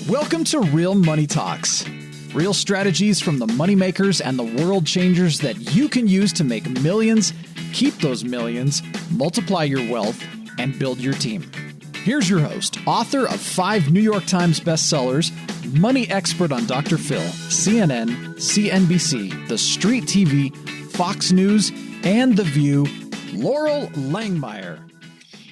Welcome to Real Money Talks. Real strategies from the moneymakers and the world changers that you can use to make millions, keep those millions, multiply your wealth, and build your team. Here's your host, author of 5 New York Times bestsellers, money expert on Dr. Phil, CNN, CNBC, The Street TV, Fox News, and The View, Loral Langemeier.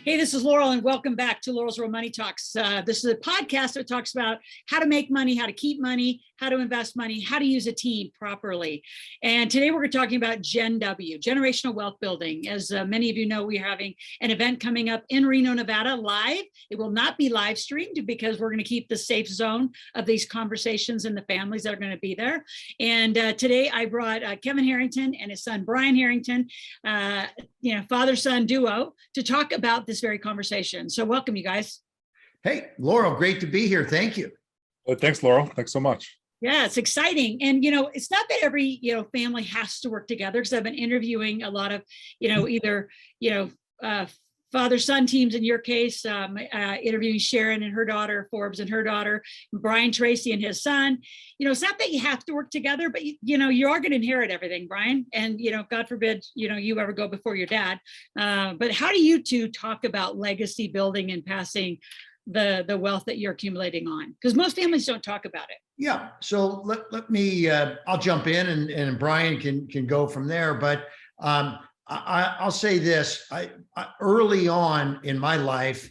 Hey, this is Loral, and welcome back to Loral's Real Money Talks. This is a podcast that talks about how to make money, how to keep money, how to invest money, how to use a team properly. And today we're talking about Gen W, generational wealth building. As many of you know, we're having an event coming up in Reno, Nevada, live. It will not be live streamed because we're going to keep the safe zone of these conversations and the families that are going to be there. And today I brought Kevin Harrington and his son, Brian Harrington, father-son duo, to talk about this very conversation. So welcome, you guys. Hey, Laurel, great to be here. Thank you. Thanks, Laurel. Thanks so much. Yeah, it's exciting. And, it's not that every, family has to work together, because I've been interviewing a lot of, either, father-son teams in your case, interviewing Sharon and her daughter, Forbes and her daughter, Brian Tracy and his son. It's not that you have to work together, but, you are going to inherit everything, Brian. And, God forbid, you ever go before your dad. But how do you two talk about legacy building and passing the wealth that you're accumulating on? Because most families don't talk about it. Yeah. So let me, I'll jump in and Brian can go from there. But I'll say this, I early on in my life,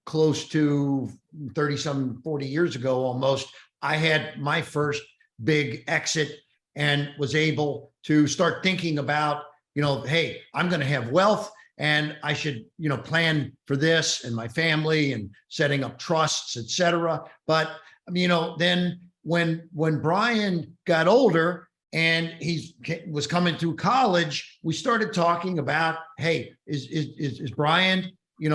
close to 40 years ago, almost, I had my first big exit and was able to start thinking about, hey, I'm going to have wealth and I should, plan for this and my family and setting up trusts, et cetera. But, then when Brian got older and he was coming through college, we started talking about, hey, is Brian, he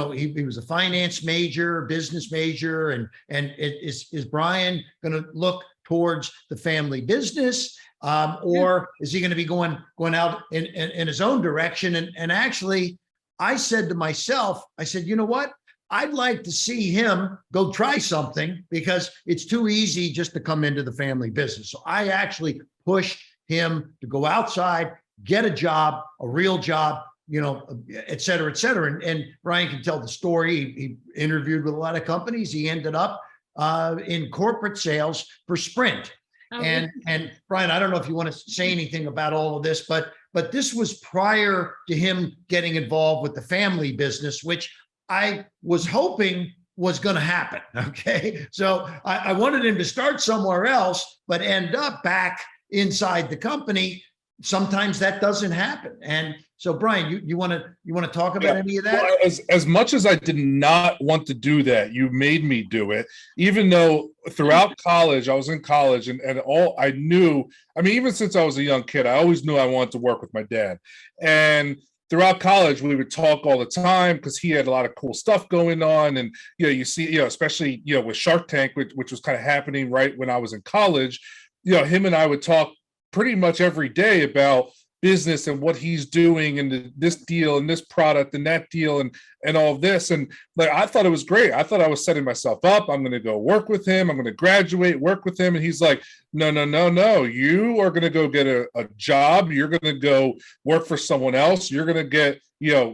was a finance major, business major, and is Brian going to look towards the family business, or is he going to be going out in his own direction? And actually, I said to myself, you know what? I'd like to see him go try something, because it's too easy just to come into the family business. So I actually pushed him to go outside, get a job, a real job, et cetera, et cetera. And Brian can tell the story. He interviewed with a lot of companies. He ended up in corporate sales for Sprint. And Brian, I don't know if you want to say anything about all of this, but this was prior to him getting involved with the family business, which I was hoping was going to happen. Okay. So I wanted him to start somewhere else, but end up back inside the company. Sometimes that doesn't happen. And so, Brian, you want to talk about any of that? Well, as much as I did not want to do that, you made me do it, even though throughout college, I was in college and all I knew, even since I was a young kid, I always knew I wanted to work with my dad. And throughout college, we would talk all the time because he had a lot of cool stuff going on. And, you see, especially, with Shark Tank, which was kind of happening right when I was in college, him and I would talk pretty much every day about business and what he's doing and this deal and this product and that deal and all of this. And I thought it was great. I thought I was setting myself up. I'm going to go work with him. I'm going to graduate, work with him. And he's like, no. You are going to go get a job. You're going to go work for someone else. You're going to get,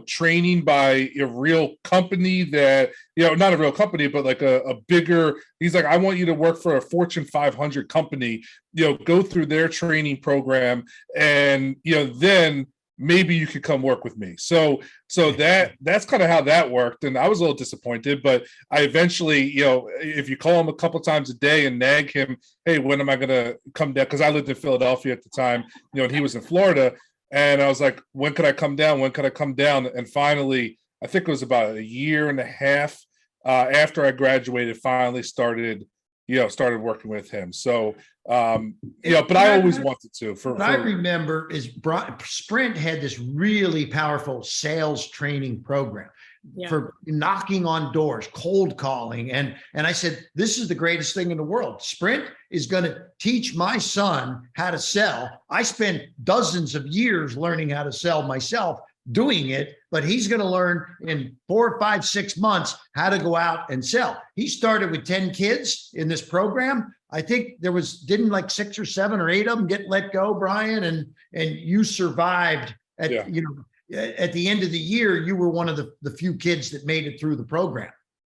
training by a real company that, not a real company, but like a bigger, he's like, I want you to work for a Fortune 500 company, go through their training program. And, then maybe you could come work with me. So that's kind of how that worked. And I was a little disappointed, but I eventually, if you call him a couple times a day and nag him, hey, when am I going to come down? Because I lived in Philadelphia at the time, and he was in Florida. And I was like, when could I come down? When could I come down? And finally, I think it was about a year and a half after I graduated, finally started working with him. So, but I always wanted to. What I remember is Sprint had this really powerful sales training program. For knocking on doors, cold calling. And I said, this is the greatest thing in the world. Sprint is going to teach my son how to sell. I spent dozens of years learning how to sell myself. doing it, but he's going to learn in 4, 5, 6 months how to go out and sell. He started with 10 kids in this program. I think didn't like 6 or 7 or 8 of them get let go, Brian, and you survived at the end of the year. You were one of the few kids that made it through the program.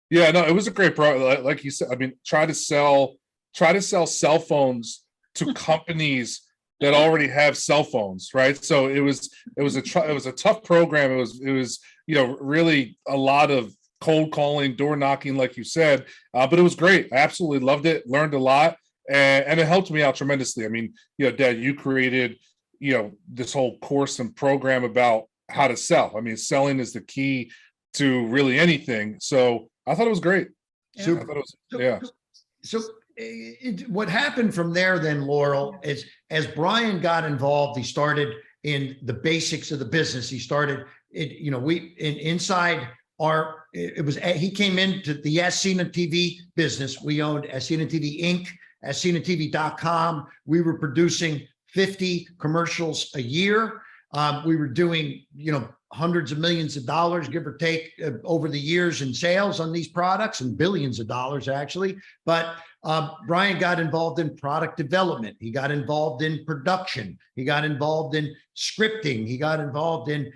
Yeah, no, it was a great program. Like you said, I mean, try to sell cell phones to companies that already have cell phones, right? So it was a tough program. It was really a lot of cold calling, door knocking, like you said, but it was great. I absolutely loved it. Learned a lot, and it helped me out tremendously. I mean, Dad, you created this whole course and program about how to sell. I mean, selling is the key to really anything. So I thought it was great. So, what happened from there then, Loral, is as Brian got involved, he started in the basics of the business. He started he came into the Ascena TV business. We owned Ascena TV Inc., AscenaTV.com. We were producing 50 commercials a year. We were doing, hundreds of millions of dollars, give or take, over the years in sales on these products, and billions of dollars actually. But Brian got involved in product development. He got involved in production. He got involved in scripting. He got involved in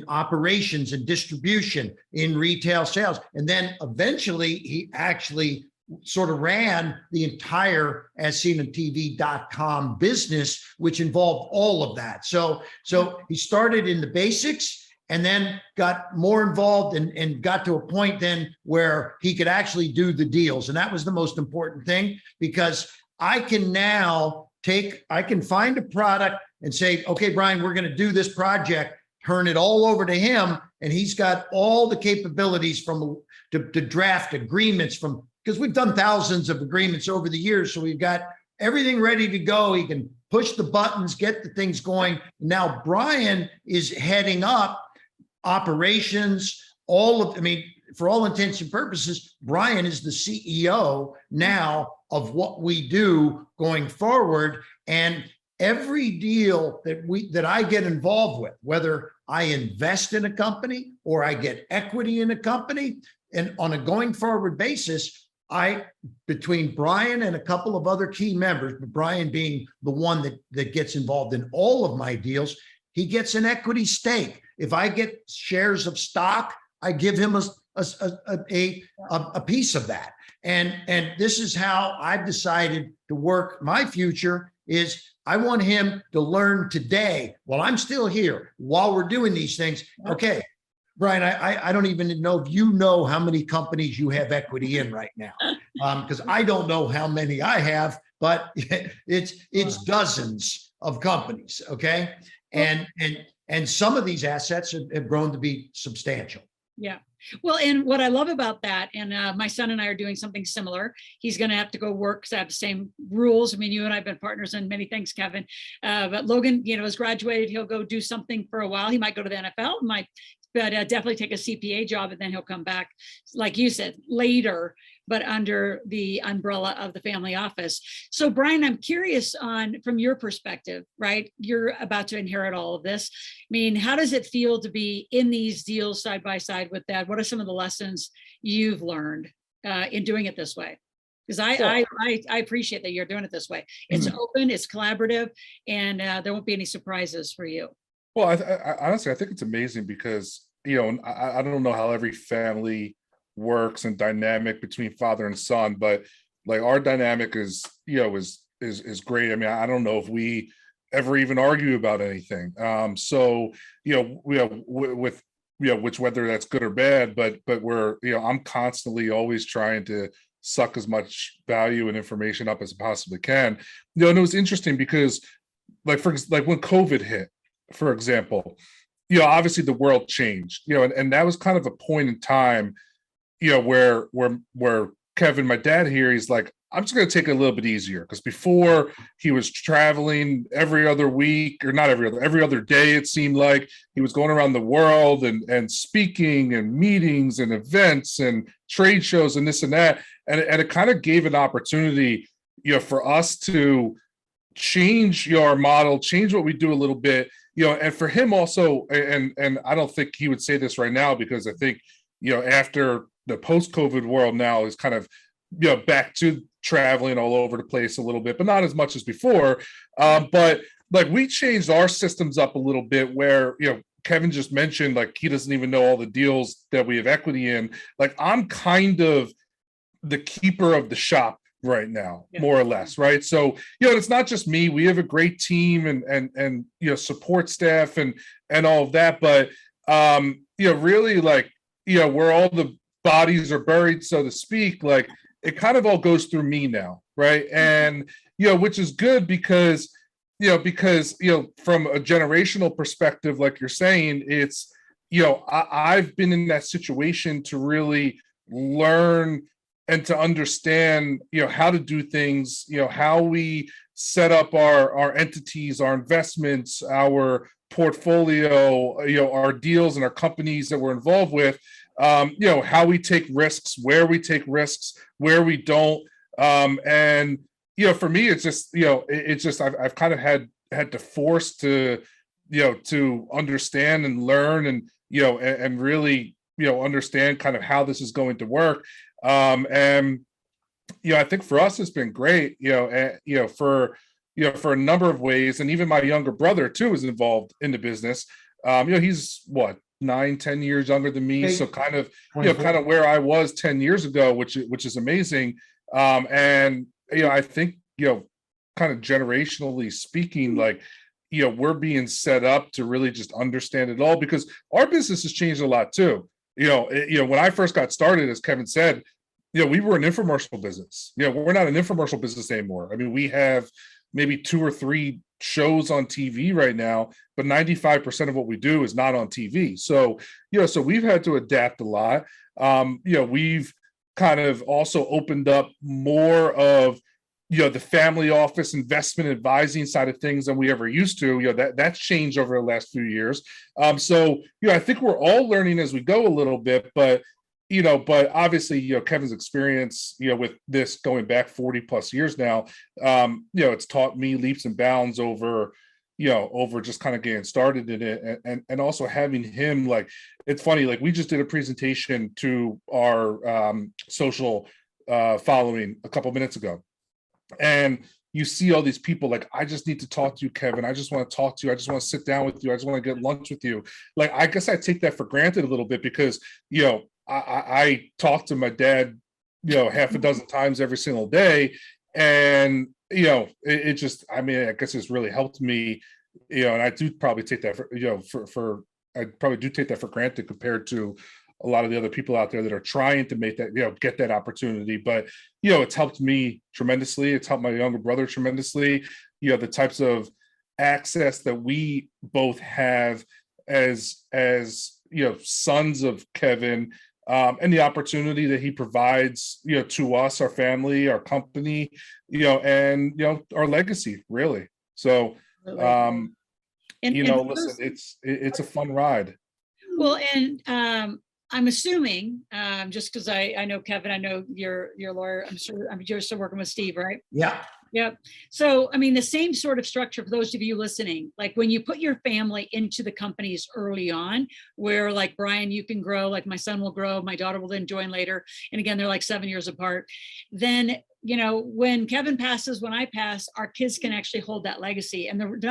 operations and distribution, in retail sales. And then eventually he actually sort of ran the entire AscenaTV.com business, which involved all of that. So he started in the basics and then got more involved and got to a point then where he could actually do the deals. And that was the most important thing, because I can find a product and say, okay, Brian, we're going to do this project, turn it all over to him. And he's got all the capabilities to draft agreements because we've done thousands of agreements over the years. So we've got everything ready to go. He can push the buttons, get the things going. Now Brian is heading up operations, for all intents and purposes, Brian is the CEO now of what we do going forward. And every deal that I get involved with, whether I invest in a company or I get equity in a company, and on a going forward basis, between Brian and a couple of other key members, but Brian being the one that gets involved in all of my deals, he gets an equity stake. If I get shares of stock, I give him a piece of that. And this is how I've decided to work my future. Is I want him to learn today while I'm still here, while we're doing these things. Okay, Brian, I don't even know if you know how many companies you have equity in right now, because I don't know how many I have, but it's dozens of companies. Okay, and some of these assets have grown to be substantial. Yeah. Well, and what I love about that, and my son and I are doing something similar. He's going to have to go work because I have the same rules. I mean, you and I have been partners in many things, Kevin. But Logan, has graduated. He'll go do something for a while. He might go to the NFL, but definitely take a CPA job, and then he'll come back, like you said, later, but under the umbrella of the family office. So Brian, I'm curious from your perspective, right? You're about to inherit all of this. I mean, how does it feel to be in these deals side by side with Dad? What are some of the lessons you've learned in doing it this way? Because I appreciate that you're doing it this way. It's open, it's collaborative, and there won't be any surprises for you. Well, I honestly, I think it's amazing because, I don't know how every family works and dynamic between father and son, but like our dynamic is great. I mean, I don't know if we ever even argue about anything. Which whether that's good or bad, but we're, I'm constantly always trying to suck as much value and information up as I possibly can. And it was interesting because like when COVID hit, for example, obviously the world changed, and that was kind of a point in time, where Kevin, my dad here, he's like, I'm just going to take it a little bit easier, because before he was traveling every other week, or not every other day, it seemed like he was going around the world and speaking and meetings and events and trade shows and this and that. And it kind of gave an opportunity, for us to change your model, change what we do a little bit, and for him also, and I don't think he would say this right now, because I think, after the post-COVID world now is kind of, back to traveling all over the place a little bit, but not as much as before. But like, we changed our systems up a little bit where, Kevin just mentioned, like, he doesn't even know all the deals that we have equity in. Like, I'm kind of the keeper of the shop right now, more or less, right? So, it's not just me. We have a great team and support staff and all of that, but really, like, where all the bodies are buried, so to speak, like, it kind of all goes through me now, right? And which is good because from a generational perspective, like you're saying, it's I've been in that situation to really learn and to understand how to do things, how we set up our entities, our investments, our portfolio, our deals and our companies that we're involved with, how we take risks, where we take risks, where we don't. And for me, it's just I've kind of had to force to to understand and learn and really understand kind of how this is going to work. And I think for us it's been great, for a number of ways. And even my younger brother too is involved in the business. He's what, 9-10 years younger than me, so kind of kind of where I was 10 years ago, which is amazing. And I think kind of generationally speaking, like we're being set up to really just understand it all, because our business has changed a lot too. When I first got started, as Kevin said, we were an infomercial business. We're not an infomercial business anymore. I mean, we have maybe 2 or 3 shows on TV right now, but 95% of what we do is not on TV. So, so we've had to adapt a lot. We've kind of also opened up more of, the family office investment advising side of things than we ever used to. That's changed over the last few years. So, I think we're all learning as we go a little bit, but obviously, Kevin's experience, with this going back 40 plus years now, it's taught me leaps and bounds over just kind of getting started in it. And also having him, like, it's funny, like, we just did a presentation to our social following a couple minutes ago. And you see all these people like, I just need to talk to you, Kevin. I just want to talk to you. I just want to sit down with you. I just want to get lunch with you. Like, I guess I take that for granted a little bit because, I talk to my dad, half a dozen times every single day. And, it just, I mean, I guess it's really helped me, and I do probably take that for, I probably do take that for granted compared to a lot of the other people out there that are trying to make that, get that opportunity. But, it's helped me tremendously. It's helped my younger brother tremendously. The types of access that we both have as sons of Kevin, and the opportunity that he provides, to us, our family, our company, and, our legacy, really. So, listen, it's a fun ride. Well, and I'm assuming, just because I know Kevin, I know you're a lawyer. I'm sure you're still working with Steve, right? Yeah. Yep. So, I mean, the same sort of structure for those of you listening, like when you put your family into the companies early on, where like Brian, you can grow, like my son will grow, my daughter will then join later. And again, they're like 7 years apart. Then, when Kevin passes, when I pass, our kids can actually hold that legacy. And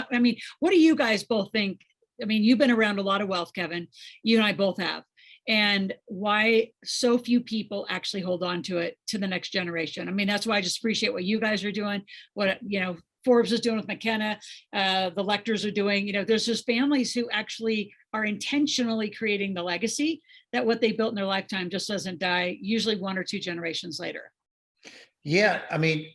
what do you guys both think? I mean, you've been around a lot of wealth, Kevin. You and I both have. And why so few people actually hold on to it to the next generation. I mean, that's why I just appreciate what you guys are doing, what, Forbes is doing with McKenna, the Lectors are doing, there's just families who actually are intentionally creating the legacy that what they built in their lifetime just doesn't die, usually 1 or 2 generations later. Yeah. I mean,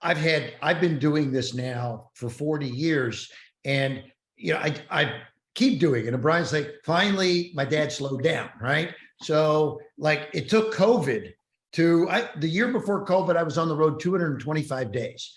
I've been doing this now for 40 years and, I keep doing it. And Brian's like, finally, my dad slowed down, right? So like it took COVID the year before COVID, I was on the road 225 days.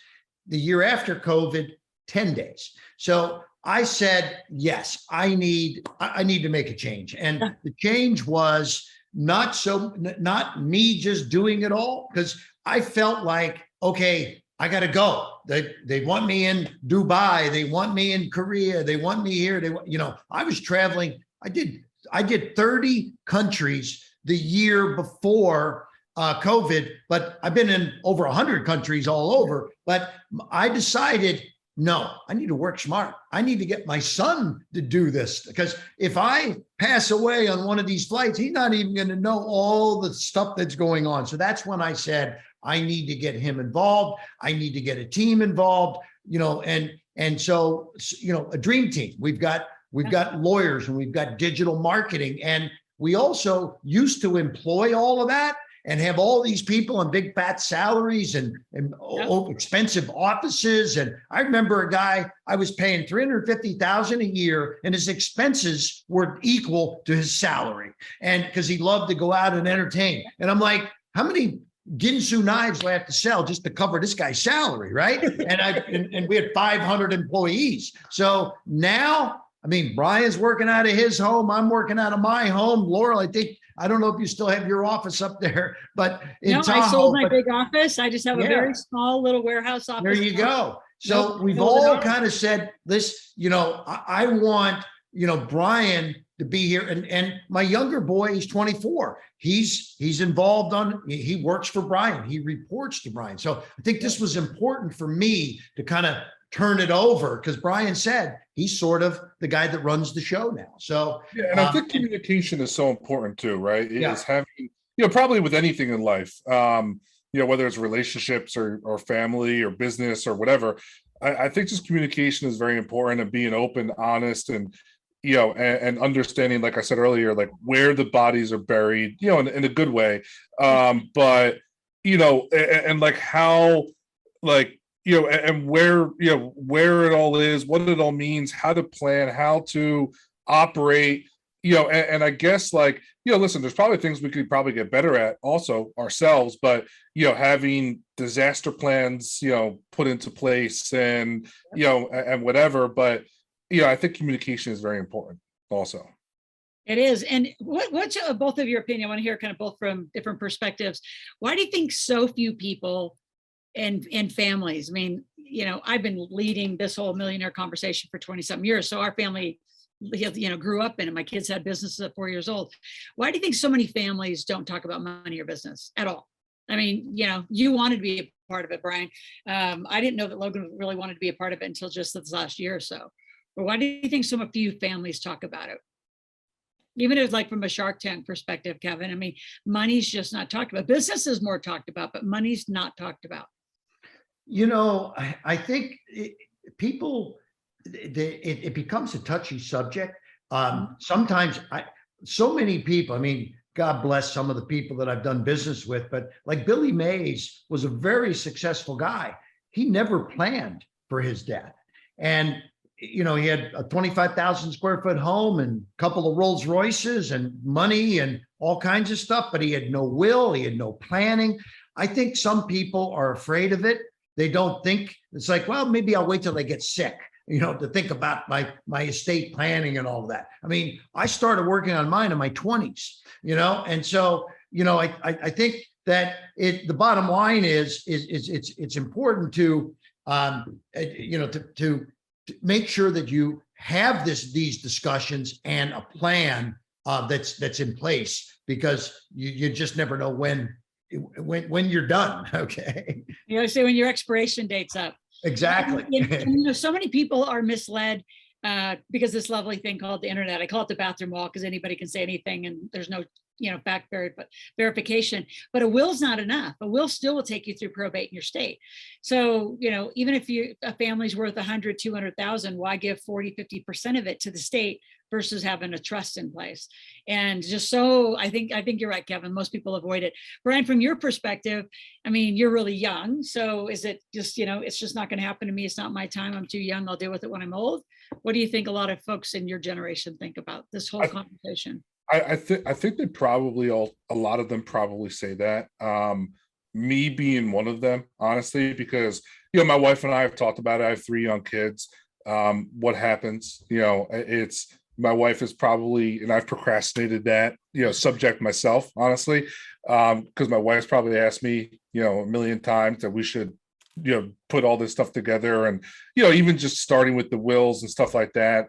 The year after COVID, 10 days. So I said, yes, I need to make a change. And the change was not me just doing it all, because I felt like, okay, I got to go. they want me in Dubai, they want me in Korea, they want me here. I was traveling. I did 30 countries the year before COVID, but I've been in over 100 countries all over. But I decided, no, I need to work smart. I need to get my son to do this, because if I pass away on one of these flights, he's not even going to know all the stuff that's going on. So that's when I said, I need to get him involved. I need to get a team involved, and so, a dream team. We've got lawyers, and we've got digital marketing, and we also used to employ all of that and have all these people on big fat salaries and expensive offices. And I remember a guy I was paying $350,000 a year, and his expenses were equal to his salary, and because he loved to go out and entertain. And I'm like, how many Ginsu knives do I have to sell just to cover this guy's salary, right? And we had 500 employees. So now, Brian's working out of his home. I'm working out of my home. Loral, I don't know if you still have your office up there, but I sold my big office. I just have a very small little warehouse office. There you go. So we've all kind of said this, I want, Brian to be here. And my younger boy, he's 24. He's involved he works for Brian. He reports to Brian. So I think this was important for me to kind of turn it over, because Brian said he's sort of the guy that runs the show now. So and I think communication is so important too, right? It's having, probably with anything in life, whether it's relationships or family or business or whatever. I think just communication is very important, and being open, honest, and and understanding, like I said earlier, like where the bodies are buried, in a good way. But and like how, like, and where it all is, what it all means, how to plan, how to operate, and I guess, like, listen, there's probably things we could probably get better at also ourselves, but having disaster plans put into place, and and whatever. But I think communication is very important also. It is. And what's both of your opinion? I want to hear kind of both from different perspectives. Why do you think so few people and families? I've been leading this whole millionaire conversation for 20 something years. So our family, grew up in it. My kids had businesses at 4 years old. Why do you think so many families don't talk about money or business at all? You wanted to be a part of it, Brian. I didn't know that Logan really wanted to be a part of it until just this last year or so. But why do you think so few families talk about it? Even if it's like from a Shark Tank perspective, Kevin, money's just not talked about. Business is more talked about, but money's not talked about. I think it becomes a touchy subject. Sometimes so many people, God bless some of the people that I've done business with, but like Billy Mays was a very successful guy. He never planned for his death. And he had a 25,000 square foot home and a couple of Rolls Royces and money and all kinds of stuff, but he had no will, he had no planning. I think some people are afraid of it. They don't think, it's like, well, maybe I'll wait till they get sick, to think about my estate planning and all of that. I started working on mine in my 20s, and so, I think that the bottom line is it's important to, to make sure that you have these discussions and a plan that's in place, because you just never know when you're done. Okay. So when your expiration date's up. Exactly. So many people are misled because this lovely thing called the internet. I call it the bathroom wall, because anybody can say anything and there's no fact verification. But a will's not enough. A will still will take you through probate in your state. So, even if a family's worth 100, 200,000, why give 40, 50% of it to the state versus having a trust in place? And just so I think you're right, Kevin. Most people avoid it. Brian, from your perspective, you're really young. So is it just, it's just not going to happen to me. It's not my time. I'm too young. I'll deal with it when I'm old. What do you think a lot of folks in your generation think about this whole conversation? I think they probably a lot of them probably say that. Me being one of them, honestly, because my wife and I have talked about it. I have 3 young kids. What happens? It's my wife is probably, and I've procrastinated that subject myself, honestly, because my wife's probably asked me a million times that we should put all this stuff together, and even just starting with the wills and stuff like that.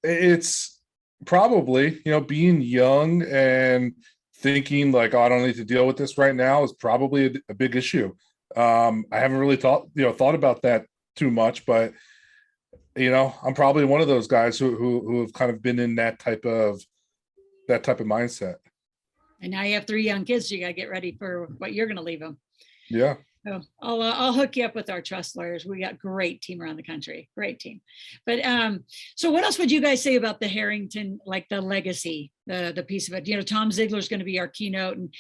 It's probably being young and thinking like, oh, I don't need to deal with this right now is probably a big issue. I haven't really thought about that too much, but I'm probably one of those guys who have kind of been in that type of mindset. And now you have 3 young kids, so you got to get ready for what you're going to leave them. Yeah. So I'll hook you up with our trust lawyers. We got great team around the country, great team. But so what else would you guys say about the Harrington, like the legacy, the piece of it? Tom Ziegler's going to be our keynote, and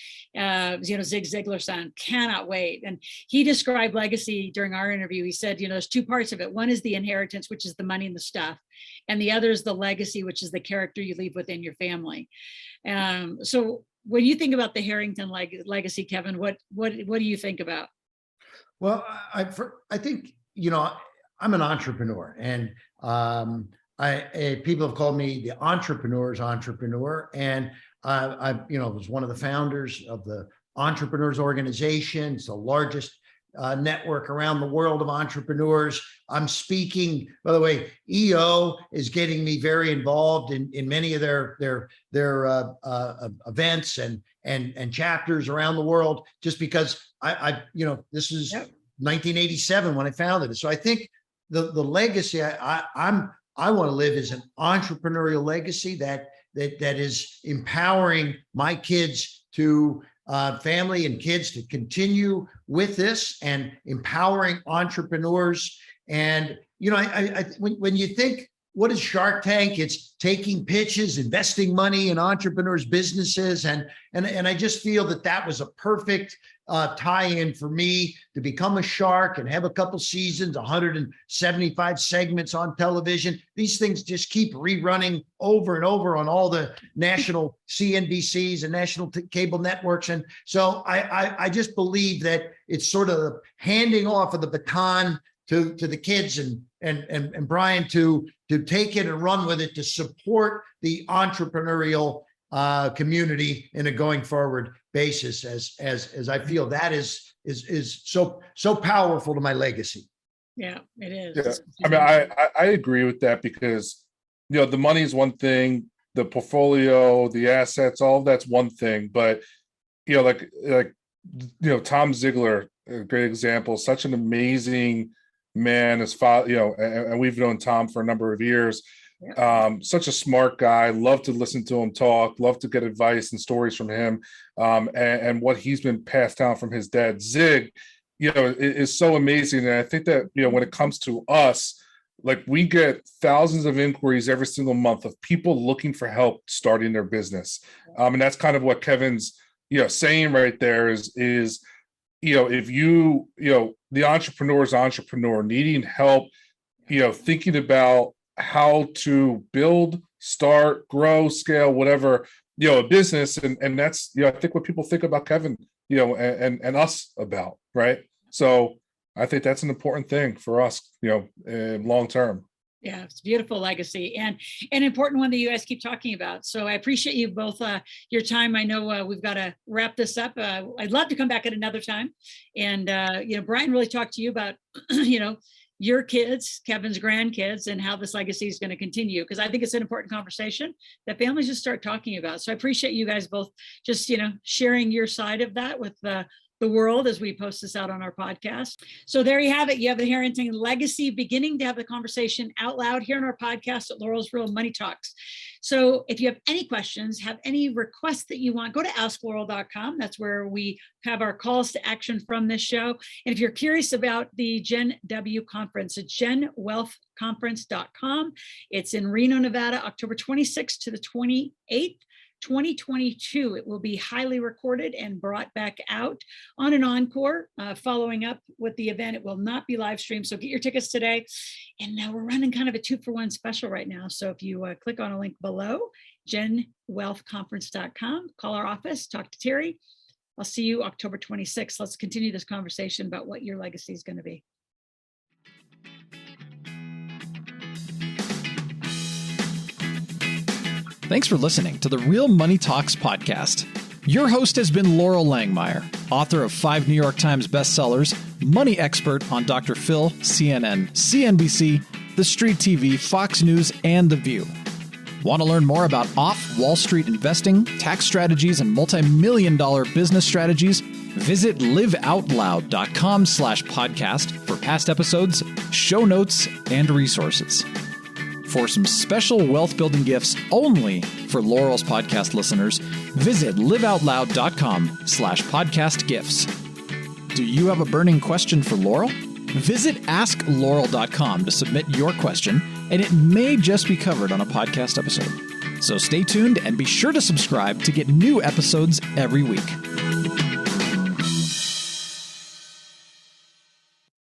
Zig Ziglar's son, cannot wait. And he described legacy during our interview. He said, there's 2 parts of it. One is the inheritance, which is the money and the stuff, and the other is the legacy, which is the character you leave within your family. So when you think about the Harrington legacy, Kevin, what do you think about? Well, I think, I'm an entrepreneur, and people have called me the entrepreneur's entrepreneur. And I was one of the founders of the Entrepreneurs Organization. It's the largest network around the world of entrepreneurs. I'm speaking, by the way, EO is getting me very involved in many of their events and chapters around the world, just because this is 1987 when I founded it. So I think the legacy I want to live is an entrepreneurial legacy that is empowering my kids to family and kids to continue with this, and empowering entrepreneurs. And when you think, what is Shark Tank? It's taking pitches, investing money in entrepreneurs' businesses, and I just feel that was a perfect tie-in for me to become a shark and have a couple seasons, 175 segments on television. These things just keep rerunning over and over on all the national CNBCs and national cable networks. And so I just believe that it's sort of the handing off of the baton to the kids and Brian to take it and run with it, to support the entrepreneurial community in a going forward basis, as I feel that is so powerful to my legacy. Yeah, it is. Yeah. I mean, I agree with that, because the money is one thing, the portfolio, the assets, all of that's one thing, but Tom Ziegler, a great example, such an amazing man, as and we've known Tom for a number of years. Yeah. Such a smart guy. Love to listen to him talk, love to get advice and stories from him. And what he's been passed down from his dad, Zig, is so amazing. And I think that, when it comes to us, like, we get thousands of inquiries every single month of people looking for help starting their business. And that's kind of what Kevin's, saying right there is, if the entrepreneur's entrepreneur needing help, thinking about how to build, start, grow, scale, whatever, a business. And that's, I think what people think about Kevin, and us about, right? So I think that's an important thing for us, long term. Yeah, it's a beautiful legacy, and an important one that you guys keep talking about. So I appreciate you both, your time. I know we've got to wrap this up. I'd love to come back at another time. And, Brian really talked to you about, your kids, Kevin's grandkids, and how this legacy is going to continue, because I think it's an important conversation that families just start talking about. So I appreciate you guys both just, sharing your side of that with the world as we post this out on our podcast. So there you have it. You have the Harrington legacy beginning to have the conversation out loud here on our podcast at Loral's Real Money Talks. So if you have any questions, have any requests that you want, go to askloral.com. That's where we have our calls to action from this show. And if you're curious about the Gen W conference, it's genwealthconference.com. It's in Reno, Nevada, October 26th to the 28th. 2022. It will be highly recorded and brought back out on an encore following up with the event. It will not be live streamed, so get your tickets today. And now we're running kind of a 2-for-1 special right now. So if you click on a link below, genwealthconference.com, call our office, talk to Terry. I'll see you October 26th. Let's continue this conversation about what your legacy is going to be. Thanks for listening to the Real Money Talks podcast. Your host has been Loral Langemeier, author of 5 New York Times bestsellers, money expert on Dr. Phil, CNN, CNBC, The Street TV, Fox News, and The View. Want to learn more about off-Wall Street investing, tax strategies, and multi-million-dollar business strategies? Visit liveoutloud.com/podcast for past episodes, show notes, and resources. For some special wealth-building gifts only for Loral's podcast listeners, visit liveoutloud.com/podcast gifts. Do you have a burning question for Loral? Visit askloral.com to submit your question, and it may just be covered on a podcast episode. So stay tuned and be sure to subscribe to get new episodes every week.